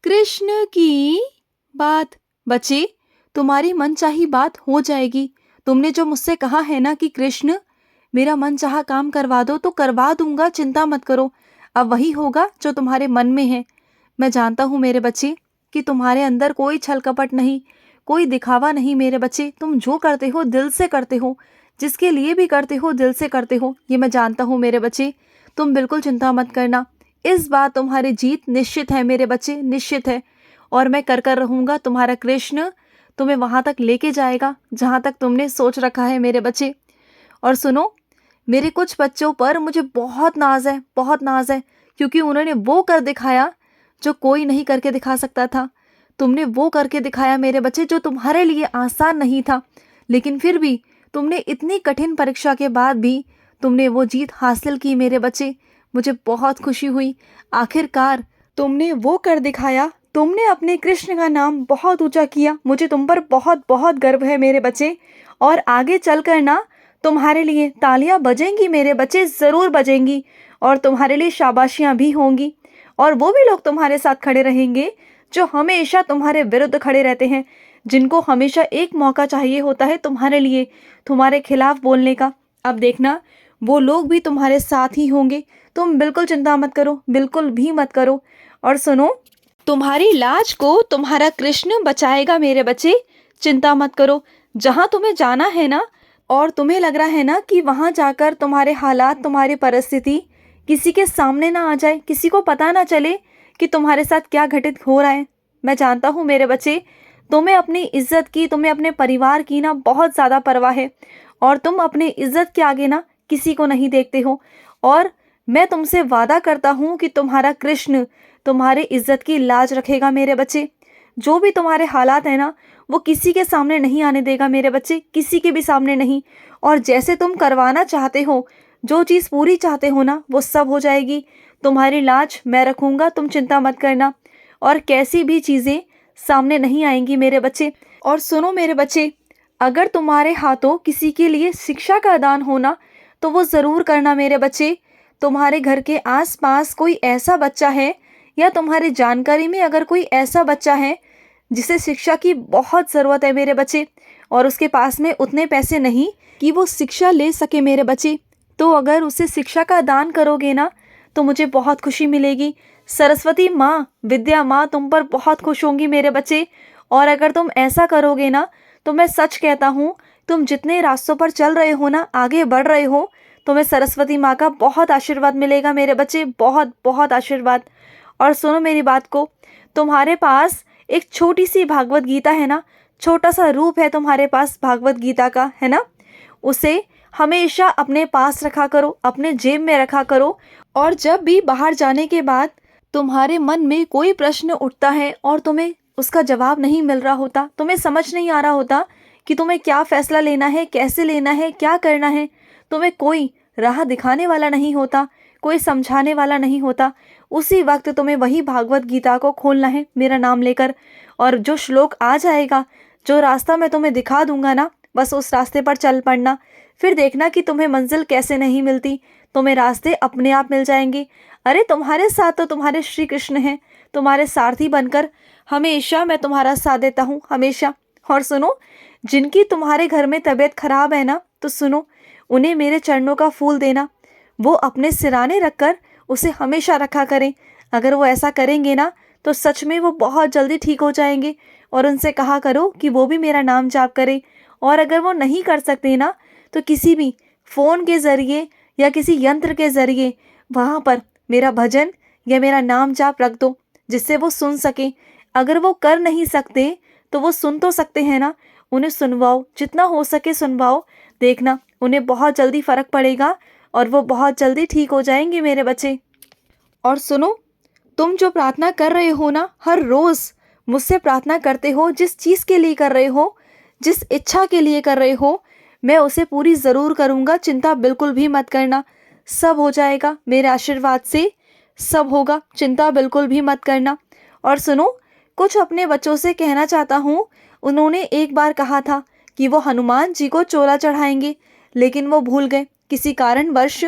कृष्ण की बात। बच्चे, तुम्हारी मनचाही बात हो जाएगी। तुमने जो मुझसे कहा है ना कि कृष्ण मेरा मनचाहा काम करवा दो, तो करवा दूंगा, चिंता मत करो। अब वही होगा जो तुम्हारे मन में है। मैं जानता हूँ मेरे बच्चे कि तुम्हारे अंदर कोई छल कपट नहीं, कोई दिखावा नहीं। मेरे बच्चे, तुम जो करते हो दिल से करते हो, जिसके लिए भी करते हो दिल से करते हो, ये मैं जानता हूँ मेरे बच्चे। तुम बिल्कुल चिंता मत करना, इस बार तुम्हारी जीत निश्चित है मेरे बच्चे, निश्चित है। और मैं कर रहूंगा। तुम्हारा कृष्ण तुम्हें वहां तक लेके जाएगा जहां तक तुमने सोच रखा है मेरे बच्चे। और सुनो, मेरे कुछ बच्चों पर मुझे बहुत नाज है, बहुत नाज है, क्योंकि उन्होंने वो कर दिखाया जो कोई नहीं करके दिखा सकता था। तुमने वो करके दिखाया मेरे बच्चे जो तुम्हारे लिए आसान नहीं था, लेकिन फिर भी तुमने इतनी कठिन परीक्षा के बाद भी तुमने वो जीत हासिल की मेरे बच्चे। मुझे बहुत खुशी हुई। आखिरकार तुमने वो कर दिखाया, तुमने अपने कृष्ण का नाम बहुत ऊंचा किया। मुझे तुम पर बहुत बहुत गर्व है मेरे बच्चे। और आगे चलकर ना तुम्हारे लिए तालियां बजेंगी मेरे बच्चे, ज़रूर बजेंगी। और तुम्हारे लिए शाबाशियां भी होंगी। और वो भी लोग तुम्हारे साथ खड़े रहेंगे जो हमेशा तुम्हारे विरुद्ध खड़े रहते हैं, जिनको हमेशा एक मौका चाहिए होता है तुम्हारे लिए, तुम्हारे खिलाफ बोलने का। अब देखना, वो लोग भी तुम्हारे साथ ही होंगे। तुम बिल्कुल चिंता मत करो, बिल्कुल भी मत करो। और सुनो, तुम्हारी लाज को तुम्हारा कृष्ण बचाएगा मेरे बच्चे, चिंता मत करो। जहाँ तुम्हें जाना है ना, और तुम्हें लग रहा है ना कि वहाँ जाकर तुम्हारे हालात, तुम्हारी परिस्थिति किसी के सामने ना आ जाए, किसी को पता ना चले कि तुम्हारे साथ क्या घटित हो रहा है। मैं जानता हूँ मेरे बच्चे, तुम्हें अपनी इज्जत की, तुम्हें अपने परिवार की ना बहुत ज़्यादा परवाह है। और तुम अपने इज्जत के आगे ना किसी को नहीं देखते हो। और मैं तुमसे वादा करता हूँ कि तुम्हारा कृष्ण तुम्हारी इज्जत की लाज रखेगा मेरे बच्चे। जो भी तुम्हारे हालात है ना, वो किसी के सामने नहीं आने देगा मेरे बच्चे, किसी के भी सामने नहीं। और जैसे तुम करवाना चाहते हो, जो चीज़ पूरी चाहते हो ना, वो सब हो जाएगी। तुम्हारी लाज मैं रखूँगा, तुम चिंता मत करना। और कैसी भी चीज़ें सामने नहीं आएंगी मेरे बच्चे। और सुनो मेरे बच्चे, अगर तुम्हारे हाथों किसी के लिए शिक्षा का दान होना, तो वो ज़रूर करना मेरे बच्चे। तुम्हारे घर के आसपास कोई ऐसा बच्चा है, या तुम्हारी जानकारी में अगर कोई ऐसा बच्चा है जिसे शिक्षा की बहुत ज़रूरत है मेरे बच्चे, और उसके पास में उतने पैसे नहीं कि वो शिक्षा ले सके मेरे बच्चे, तो अगर उसे शिक्षा का दान करोगे ना, तो मुझे बहुत खुशी मिलेगी। सरस्वती माँ, विद्या माँ तुम पर बहुत खुश होंगी मेरे बच्चे। और अगर तुम ऐसा करोगे ना, तो मैं सच कहता हूँ, तुम जितने रास्तों पर चल रहे हो ना, आगे बढ़ रहे हो, तुम्हें सरस्वती माँ का बहुत आशीर्वाद मिलेगा मेरे बच्चे, बहुत बहुत आशीर्वाद। और सुनो मेरी बात को, तुम्हारे पास एक छोटी सी भागवत गीता है ना, छोटा सा रूप है तुम्हारे पास भागवत गीता का, है ना। उसे हमेशा अपने पास रखा करो, अपने जेब में रखा करो। और जब भी बाहर जाने के बाद तुम्हारे मन में कोई प्रश्न उठता है और तुम्हें उसका जवाब नहीं मिल रहा होता, तुम्हें समझ नहीं आ रहा होता कि तुम्हें क्या फैसला लेना है, कैसे लेना है, क्या करना है, तुम्हें कोई राह दिखाने वाला नहीं होता, कोई समझाने वाला नहीं होता, उसी वक्त तुम्हें वही भागवत गीता को खोलना है मेरा नाम लेकर। और जो श्लोक आ जाएगा, जो रास्ता मैं तुम्हें दिखा दूंगा ना, बस उस रास्ते पर चल पड़ना। फिर देखना कि तुम्हें मंजिल कैसे नहीं मिलती, तुम्हें रास्ते अपने आप मिल जाएंगे। अरे तुम्हारे साथ तो तुम्हारे श्री कृष्ण हैं, तुम्हारे सारथी बनकर हमेशा मैं तुम्हारा साथ देता हूँ, हमेशा। और सुनो, जिनकी तुम्हारे घर में तबीयत खराब है ना, तो सुनो, उन्हें मेरे चरणों का फूल देना, वो अपने सिराने रखकर उसे हमेशा रखा करें। अगर वो ऐसा करेंगे ना, तो सच में वो बहुत जल्दी ठीक हो जाएंगे। और उनसे कहा करो कि वो भी मेरा नाम जाप करें। और अगर वो नहीं कर सकते ना, तो किसी भी फ़ोन के ज़रिए या किसी यंत्र के ज़रिए वहाँ पर मेरा भजन या मेरा नाम जाप रख दो, जिससे वो सुन सकें। अगर वो कर नहीं सकते, तो वो सुन तो सकते हैं ना, उन्हें सुनवाओ, जितना हो सके सुनवाओ। देखना, उन्हें बहुत जल्दी फ़र्क पड़ेगा और वो बहुत जल्दी ठीक हो जाएंगे मेरे बच्चे। और सुनो, तुम जो प्रार्थना कर रहे हो ना, हर रोज़ मुझसे प्रार्थना करते हो, जिस चीज़ के लिए कर रहे हो, जिस इच्छा के लिए कर रहे हो, मैं उसे पूरी ज़रूर करूँगा, चिंता बिल्कुल भी मत करना। सब हो जाएगा मेरे आशीर्वाद से, सब होगा, चिंता बिल्कुल भी मत करना। और सुनो, कुछ अपने बच्चों से कहना चाहता हूँ। उन्होंने एक बार कहा था कि वो हनुमान जी को चोला चढ़ाएंगे, लेकिन वो भूल गए, किसी कारणवश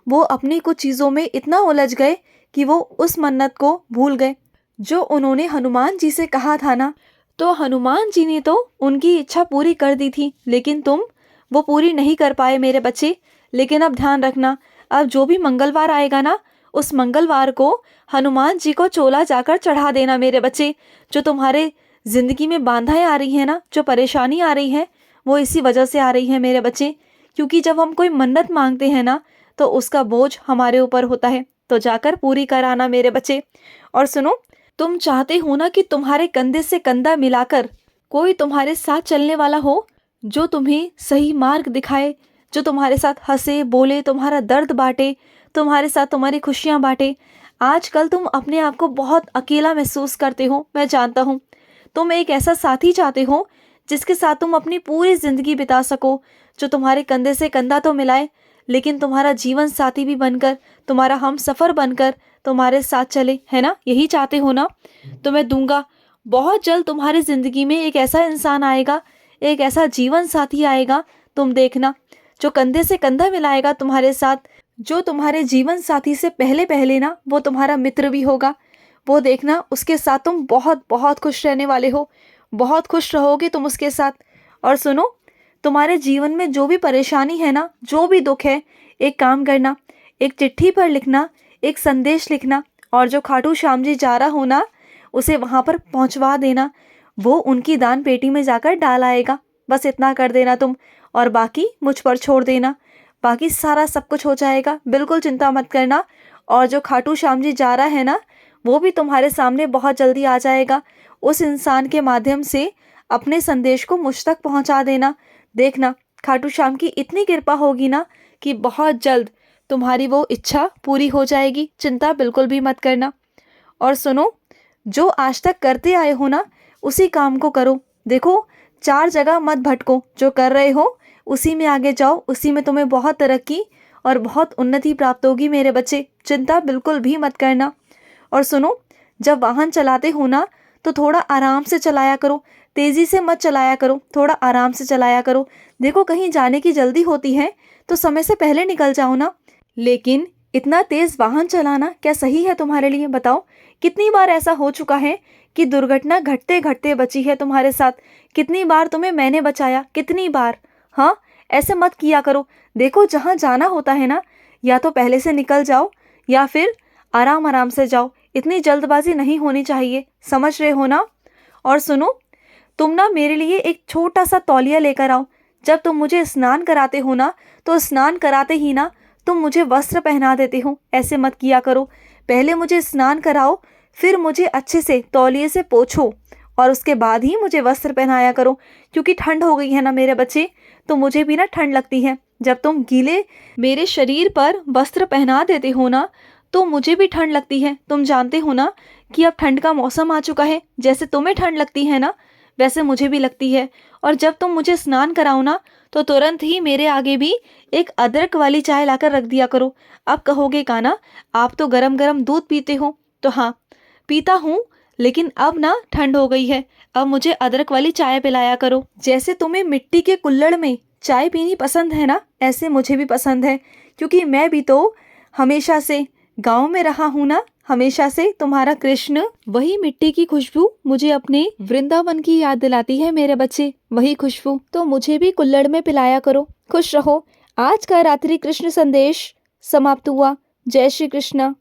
वो अपनी कुछ चीज़ों में इतना उलझ गए कि वो उस मन्नत को भूल गए। जो उन्होंने हनुमान जी से कहा था ना, तो हनुमान जी ने तो उनकी इच्छा पूरी कर दी थी, लेकिन तुम वो पूरी नहीं कर पाए मेरे बच्चे। लेकिन अब ध्यान रखना, अब जो भी मंगलवार आएगा ना, उस मंगलवार को हनुमान जी को चोला जाकर चढ़ा देना मेरे बच्चे। जो तुम्हारे ज़िंदगी में बाधाएं आ रही हैं ना, जो परेशानी आ रही है, वो इसी वजह से आ रही है मेरे बच्चे। क्योंकि जब हम कोई मन्नत मांगते हैं ना, तो उसका बोझ हमारे ऊपर होता है, तो जाकर पूरी कराना मेरे बच्चे। और सुनो, तुम चाहते हो ना कि तुम्हारे कंधे से कंधा मिलाकर कोई तुम्हारे साथ चलने वाला हो, जो तुम्हें सही मार्ग दिखाए, जो तुम्हारे साथ हंसे बोले, तुम्हारा दर्द बांटे, तुम्हारे साथ तुम्हारी खुशियां बांटे। आजकल तुम अपने आप को बहुत अकेला महसूस करते हो, मैं जानता हूँ। तुम एक ऐसा साथी चाहते हो जिसके साथ तुम अपनी पूरी जिंदगी बिता सको, जो तुम्हारे कंधे से कंधा तो मिलाए, लेकिन तुम्हारा जीवन साथी भी बनकर, तुम्हारा हम सफ़र बनकर तुम्हारे साथ चले, है ना? यही चाहते हो ना? तो मैं दूंगा। बहुत जल्द तुम्हारी ज़िंदगी में एक ऐसा इंसान आएगा, एक ऐसा जीवन साथी आएगा, तुम देखना, जो कंधे से कंधा मिलाएगा तुम्हारे साथ, जो तुम्हारे जीवन साथी से पहले पहले ना वो तुम्हारा मित्र भी होगा। वो देखना, उसके साथ तुम बहुत बहुत खुश रहने वाले हो, बहुत खुश रहोगे तुम उसके साथ। और सुनो, तुम्हारे जीवन में जो भी परेशानी है ना, जो भी दुख है, एक काम करना, एक चिट्ठी पर लिखना, एक संदेश लिखना, और जो खाटू श्याम जी जा रहा हो ना, उसे वहाँ पर पहुँचवा देना। वो उनकी दान पेटी में जाकर डाल आएगा। बस इतना कर देना तुम, और बाकी मुझ पर छोड़ देना। बाकी सारा सब कुछ हो जाएगा, बिल्कुल चिंता मत करना। और जो खाटू श्याम जी जा रहा है ना, वो भी तुम्हारे सामने बहुत जल्दी आ जाएगा। उस इंसान के माध्यम से अपने संदेश को मुझ तक पहुंचा देना। देखना, खाटू श्याम की इतनी कृपा होगी ना कि बहुत जल्द तुम्हारी वो इच्छा पूरी हो जाएगी। चिंता बिल्कुल भी मत करना। और सुनो, जो आज तक करते आए हो ना, उसी काम को करो। देखो, 4 जगह मत भटको, जो कर रहे हो उसी में आगे जाओ, उसी में तुम्हें बहुत तरक्की और बहुत उन्नति प्राप्त होगी मेरे बच्चे। चिंता बिल्कुल भी मत करना। और सुनो, जब वाहन चलाते हो ना, तो थोड़ा आराम से चलाया करो, तेज़ी से मत चलाया करो, थोड़ा आराम से चलाया करो। देखो, कहीं जाने की जल्दी होती है तो समय से पहले निकल जाओ ना। लेकिन इतना तेज़ वाहन चलाना क्या सही है तुम्हारे लिए? बताओ, कितनी बार ऐसा हो चुका है कि दुर्घटना घटते घटते बची है तुम्हारे साथ? कितनी बार तुम्हें मैंने बचाया, कितनी बार? हाँ, ऐसे मत किया करो। देखो, जहाँ जाना होता है ना, या तो पहले से निकल जाओ या फिर आराम आराम से जाओ। इतनी जल्दबाजी नहीं होनी चाहिए, समझ रहे हो ना? और सुनो, तुम ना मेरे लिए एक छोटा सा तौलिया लेकर आओ। जब तुम मुझे स्नान कराते हो ना, तो स्नान कराते ही ना तुम मुझे वस्त्र पहना देते हो। ऐसे मत किया करो। पहले मुझे स्नान कराओ, फिर मुझे अच्छे से तौलिए से पोंछो, और उसके बाद ही मुझे वस्त्र पहनाया करो। क्योंकि ठंड हो गई है ना मेरे बच्चे, तो मुझे भी ना ठंड लगती है। जब तुम गीले मेरे शरीर पर वस्त्र पहना देते हो ना, तो मुझे भी ठंड लगती है। तुम जानते हो ना कि अब ठंड का मौसम आ चुका है। जैसे तुम्हें ठंड लगती है ना, वैसे मुझे भी लगती है। और जब तुम मुझे स्नान कराओ ना, तो तुरंत ही मेरे आगे भी एक अदरक वाली चाय लाकर रख दिया करो। अब कहोगे काना, आप तो गरम गरम दूध पीते हो। तो हाँ, पीता हूँ, लेकिन अब ना ठंड हो गई है, अब मुझे अदरक वाली चाय पिलाया करो। जैसे तुम्हें मिट्टी के कुल्हड़ में चाय पीनी पसंद है ना, ऐसे मुझे भी पसंद है। क्योंकि मैं भी तो हमेशा से गांव में रहा हूँ ना, हमेशा से। तुम्हारा कृष्ण, वही मिट्टी की खुशबू मुझे अपने वृंदावन की याद दिलाती है मेरे बच्चे, वही खुशबू। तो मुझे भी कुल्हड़ में पिलाया करो। खुश रहो। आज का रात्रि कृष्ण संदेश समाप्त हुआ। जय श्री कृष्ण।